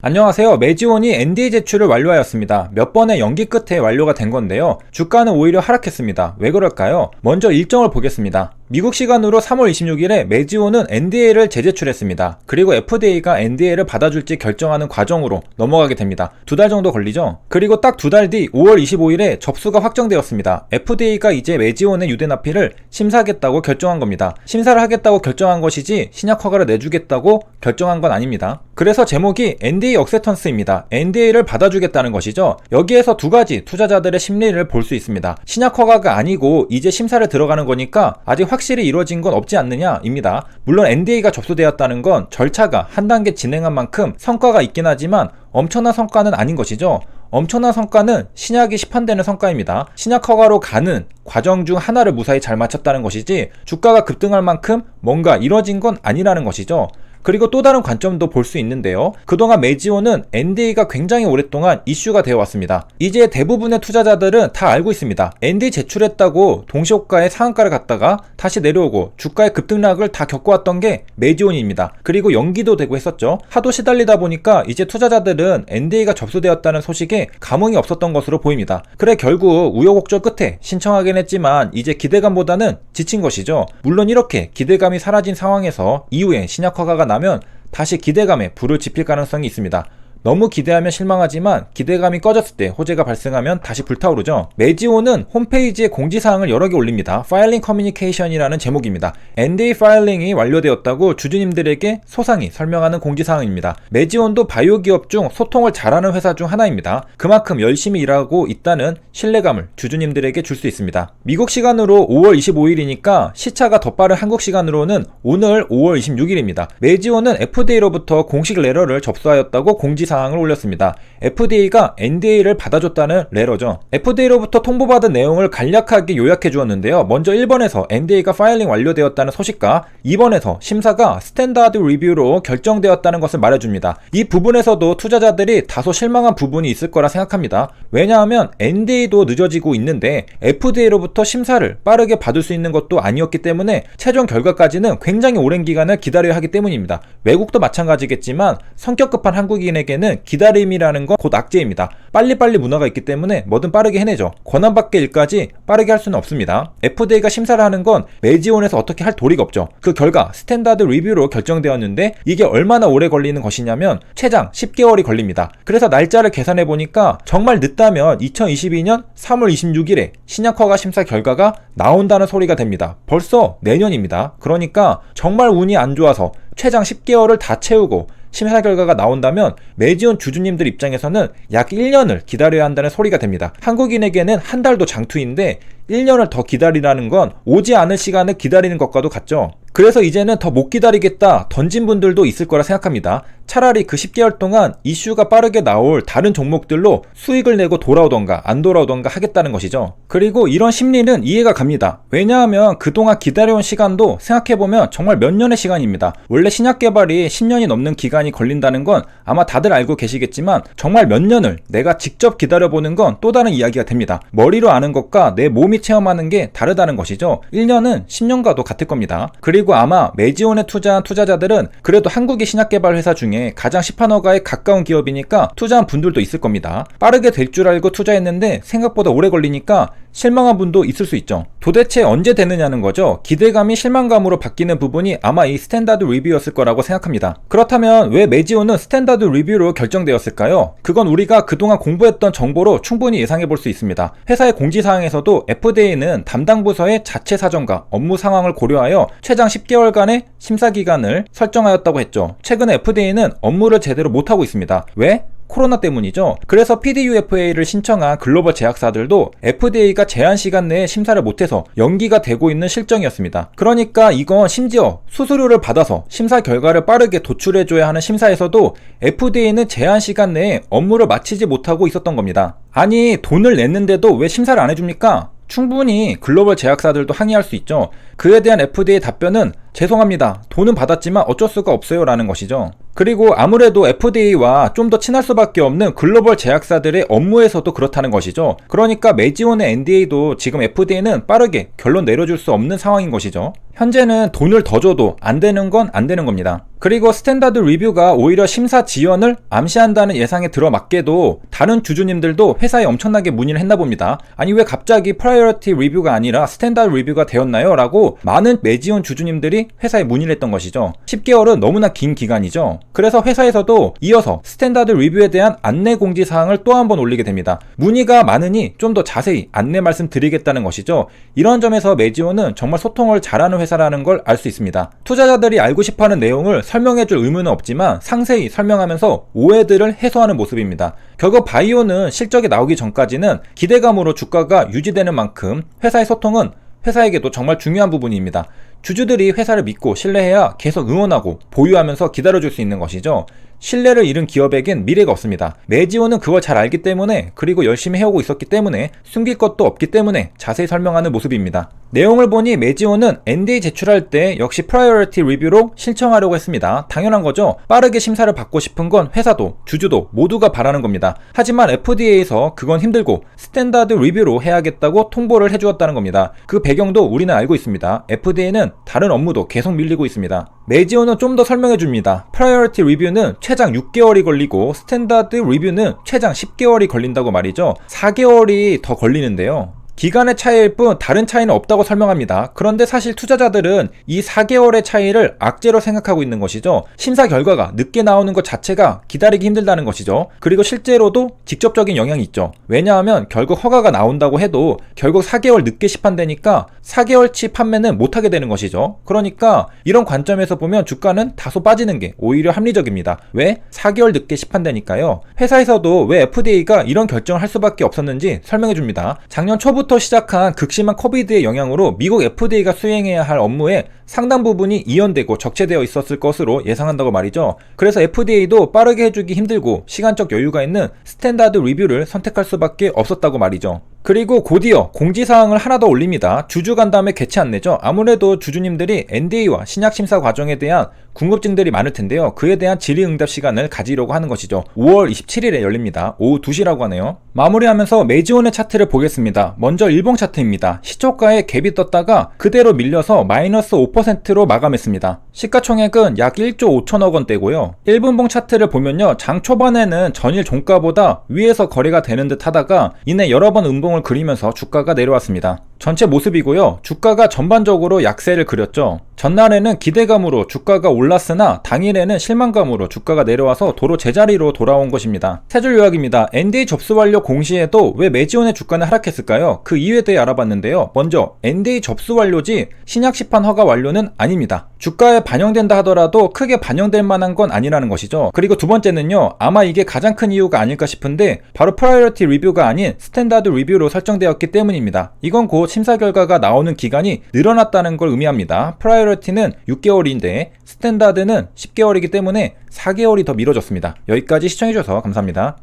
안녕하세요. 메지온이 NDA 제출을 완료하였습니다. 몇 번의 연기 끝에 완료가 된 건데요. 주가는 오히려 하락했습니다. 왜 그럴까요? 먼저 일정을 보겠습니다. 미국 시간으로 3월 26일에 메지온은 NDA를 재제출했습니다. 그리고 FDA가 NDA를 받아줄지 결정하는 과정으로 넘어가게 됩니다. 2달 정도 걸리죠? 그리고 딱 2달 뒤 5월 25일에 접수가 확정되었습니다. FDA가 이제 메지온의 유대나피를 심사하겠다고 결정한 겁니다. 심사를 하겠다고 결정한 것이지 신약 허가를 내주겠다고 결정한 건 아닙니다. 그래서 제목이 NDA 억세턴스입니다. NDA를 받아주겠다는 것이죠. 여기에서 두 가지 투자자들의 심리를 볼 수 있습니다. 신약 허가가 아니고 이제 심사를 들어가는 거니까 아직 확실히 이루어진 건 없지 않느냐 입니다. 물론 NDA가 접수되었다는 건 절차가 한 단계 진행한 만큼 성과가 있긴 하지만 엄청난 성과는 아닌 것이죠. 엄청난 성과는 신약이 시판되는 성과입니다. 신약 허가로 가는 과정 중 하나를 무사히 잘 마쳤다는 것이지 주가가 급등할 만큼 뭔가 이루어진 건 아니라는 것이죠. 그리고 또 다른 관점도 볼 수 있는데요. 그동안 메지온은 NDA가 굉장히 오랫동안 이슈가 되어 왔습니다. 이제 대부분의 투자자들은 다 알고 있습니다. NDA 제출했다고 동시호가의 상한가를 갔다가 다시 내려오고 주가의 급등락을 다 겪어왔던 게 메지온입니다. 그리고 연기도 되고 했었죠. 하도 시달리다 보니까 이제 투자자들은 NDA가 접수되었다는 소식에 감흥이 없었던 것으로 보입니다. 그래 결국 우여곡절 끝에 신청하긴 했지만 이제 기대감보다는 지친 것이죠. 물론 이렇게 기대감이 사라진 상황에서 이후에 신약 허가가 나면 다시 기대감에 불을 지필 가능성이 있습니다. 너무 기대하면 실망하지만 기대감이 꺼졌을 때 호재가 발생하면 다시 불타오르죠. 메지온은 홈페이지에 공지사항을 여러 개 올립니다. 파일링 커뮤니케이션이라는 제목입니다. NDA 파일링이 완료되었다고 주주님들에게 소상히 설명하는 공지사항입니다. 메지온도 바이오 기업 중 소통을 잘하는 회사 중 하나입니다. 그만큼 열심히 일하고 있다는 신뢰감을 주주님들에게 줄 수 있습니다. 미국 시간으로 5월 25일이니까 시차가 더 빠른 한국 시간으로는 오늘 5월 26일입니다. 메지온은 FDA로부터 공식 레터를 접수하였다고 공지사항을 올렸습니다. FDA가 NDA를 받아줬다는 레터죠. FDA로부터 통보받은 내용을 간략하게 요약해 주었는데요. 먼저 1번에서 NDA가 파일링 완료되었다는 소식과 2번에서 심사가 스탠다드 리뷰로 결정되었다는 것을 말해줍니다. 이 부분에서도 투자자들이 다소 실망한 부분이 있을 거라 생각합니다. 왜냐하면 NDA도 늦어지고 있는데 FDA로부터 심사를 빠르게 받을 수 있는 것도 아니었기 때문에 최종 결과까지는 굉장히 오랜 기간을 기다려야 하기 때문입니다. 외국도 마찬가지겠지만 성격 급한 한국인에게는 기다림이라는 건 곧 악재입니다. 빨리빨리 문화가 있기 때문에 뭐든 빠르게 해내죠. 권한밖의 일까지 빠르게 할 수는 없습니다. FDA가 심사를 하는 건 메지온에서 어떻게 할 도리가 없죠. 그 결과 스탠다드 리뷰로 결정되었는데 이게 얼마나 오래 걸리는 것이냐면 최장 10개월이 걸립니다. 그래서 날짜를 계산해 보니까 정말 늦다면 2022년 3월 26일에 신약허가 심사 결과가 나온다는 소리가 됩니다. 벌써 내년입니다. 그러니까 정말 운이 안 좋아서 최장 10개월을 다 채우고 심사 결과가 나온다면 메지온 주주님들 입장에서는 약 1년을 기다려야 한다는 소리가 됩니다. 한국인에게는 한 달도 장투인데 1년을 더 기다리라는 건 오지 않을 시간을 기다리는 것과도 같죠. 그래서 이제는 더 못 기다리겠다 던진 분들도 있을 거라 생각합니다. 차라리 그 10개월 동안 이슈가 빠르게 나올 다른 종목들로 수익을 내고 돌아오던가 안 돌아오던가 하겠다는 것이죠. 그리고 이런 심리는 이해가 갑니다. 왜냐하면 그동안 기다려온 시간도 생각해보면 정말 몇 년의 시간입니다. 원래 신약 개발이 10년이 넘는 기간이 걸린다는 건 아마 다들 알고 계시겠지만 정말 몇 년을 내가 직접 기다려보는 건 또 다른 이야기가 됩니다. 머리로 아는 것과 내 몸이 체험하는 게 다르다는 것이죠. 1년은 10년과도 같을 겁니다. 그리고 아마 메지온에 투자한 투자자들은 그래도 한국의 신약개발 회사 중에 가장 시판허가에 가까운 기업이니까 투자한 분들도 있을 겁니다. 빠르게 될 줄 알고 투자했는데 생각보다 오래 걸리니까 실망한 분도 있을 수 있죠. 도대체 언제 되느냐는 거죠. 기대감이 실망감으로 바뀌는 부분이 아마 이 스탠다드 리뷰였을 거라고 생각합니다. 그렇다면 왜 메지온은 스탠다드 리뷰로 결정되었을까요? 그건 우리가 그동안 공부했던 정보로 충분히 예상해 볼 수 있습니다. 회사의 공지사항에서도 FDA는 담당 부서의 자체 사정과 업무 상황을 고려하여 최장 10개월간의 심사기간을 설정하였다고 했죠. 최근에 FDA는 업무를 제대로 못하고 있습니다. 왜? 코로나 때문이죠. 그래서 PDUFA를 신청한 글로벌 제약사들도 FDA가 제한 시간 내에 심사를 못해서 연기가 되고 있는 실정이었습니다. 그러니까 이건 심지어 수수료를 받아서 심사 결과를 빠르게 도출해줘야 하는 심사에서도 FDA는 제한 시간 내에 업무를 마치지 못하고 있었던 겁니다. 아니 돈을 냈는데도 왜 심사를 안 해줍니까? 충분히 글로벌 제약사들도 항의할 수 있죠. 그에 대한 FDA 답변은 죄송합니다. 돈은 받았지만 어쩔 수가 없어요 라는 것이죠. 그리고 아무래도 FDA와 좀 더 친할 수밖에 없는 글로벌 제약사들의 업무에서도 그렇다는 것이죠. 그러니까 매지온의 NDA도 지금 FDA는 빠르게 결론 내려줄 수 없는 상황인 것이죠. 현재는 돈을 더 줘도 안 되는 건 안 되는 겁니다. 그리고 스탠다드 리뷰가 오히려 심사 지연을 암시한다는 예상에 들어맞게도 다른 주주님들도 회사에 엄청나게 문의를 했나 봅니다. 아니 왜 갑자기 프라이어리티 리뷰가 아니라 스탠다드 리뷰가 되었나요? 라고 많은 매지온 주주님들이 회사에 문의를 했던 것이죠. 10개월은 너무나 긴 기간이죠. 그래서 회사에서도 이어서 스탠다드 리뷰에 대한 안내 공지 사항을 또 한 번 올리게 됩니다. 문의가 많으니 좀 더 자세히 안내 말씀드리겠다는 것이죠. 이런 점에서 매지온은 정말 소통을 잘하는 회사라는 걸 알 수 있습니다. 투자자들이 알고 싶어하는 내용을 설명해줄 의무는 없지만 상세히 설명하면서 오해들을 해소하는 모습입니다. 결국 바이오는 실적이 나오기 전까지는 기대감으로 주가가 유지되는 만큼 회사의 소통은 회사에게도 정말 중요한 부분입니다. 주주들이 회사를 믿고 신뢰해야 계속 응원하고 보유하면서 기다려줄 수 있는 것이죠. 신뢰를 잃은 기업에겐 미래가 없습니다. 매지온은 그걸 잘 알기 때문에, 그리고 열심히 해오고 있었기 때문에, 숨길 것도 없기 때문에 자세히 설명하는 모습입니다. 내용을 보니 매지온은 NDA 제출할 때 역시 프라이어리티 리뷰로 신청하려고 했습니다. 당연한 거죠. 빠르게 심사를 받고 싶은 건 회사도 주주도 모두가 바라는 겁니다. 하지만 FDA에서 그건 힘들고 스탠다드 리뷰로 해야겠다고 통보를 해주었다는 겁니다. 그 배경도 우리는 알고 있습니다. FDA는 다른 업무도 계속 밀리고 있습니다. 매지온은 좀 더 설명해 줍니다. 프라이어리티 리뷰는 최장 6개월이 걸리고 스탠다드 리뷰는 최장 10개월이 걸린다고 말이죠. 4개월이 더 걸리는데요. 기간의 차이일 뿐 다른 차이는 없다고 설명합니다. 그런데 사실 투자자들은 이 4개월의 차이를 악재로 생각하고 있는 것이죠. 심사 결과가 늦게 나오는 것 자체가 기다리기 힘들다는 것이죠. 그리고 실제로도 직접적인 영향이 있죠. 왜냐하면 결국 허가가 나온다고 해도 결국 4개월 늦게 시판되니까 4개월치 판매는 못하게 되는 것이죠. 그러니까 이런 관점에서 보면 주가는 다소 빠지는 게 오히려 합리적입니다. 왜? 4개월 늦게 시판되니까요. 회사에서도 왜 FDA가 이런 결정을 할 수밖에 없었는지 설명해 줍니다. 작년 초부터 시작한 극심한 코비드의 영향으로 미국 FDA가 수행해야 할 업무의 상당 부분이 이연되고 적체되어 있었을 것으로 예상한다고 말이죠. 그래서 FDA도 빠르게 해주기 힘들고 시간적 여유가 있는 스탠다드 리뷰를 선택할 수밖에 없었다고 말이죠. 그리고 곧이어 공지사항을 하나 더 올립니다. 주주 간담회 개최 안내죠. 아무래도 주주님들이 NDA와 신약심사 과정에 대한 궁금증들이 많을 텐데요. 그에 대한 질의응답 시간을 가지려고 하는 것이죠. 5월 27일에 열립니다. 오후 2시라고 하네요. 마무리하면서 매지온의 차트를 보겠습니다. 먼저 일봉 차트입니다. 시초가에 갭이 떴다가 그대로 밀려서 마이너스 5%로 마감했습니다. 시가총액은 약 1조 5천억 원대고요. 1분봉 차트를 보면요. 장 초반에는 전일 종가보다 위에서 거래가 되는 듯 하다가 이내 여러 번 음봉을 그리면서 주가가 내려왔습니다. 전체 모습이고요. 주가가 전반적으로 약세를 그렸죠. 전날에는 기대감으로 주가가 올랐으나 당일에는 실망감으로 주가가 내려와서 도로 제자리로 돌아온 것입니다. 세 줄 요약입니다. NDA 접수 완료 공시에도 왜 매지온의 주가는 하락했을까요? 그 이유에 대해 알아봤는데요. 먼저 NDA 접수 완료지 신약 시판 허가 완료는 아닙니다. 주가에 반영된다 하더라도 크게 반영될 만한 건 아니라는 것이죠. 그리고 두 번째는요. 아마 이게 가장 큰 이유가 아닐까 싶은데 바로 프라이어리티 리뷰가 아닌 스탠다드 리뷰로 설정되었기 때문입니다. 이건 곧 심사 결과가 나오는 기간이 늘어났다는 걸 의미합니다. 프라이어리티는 6개월인데 스탠다드는 10개월이기 때문에 4개월이 더 미뤄졌습니다. 여기까지 시청해주셔서 감사합니다.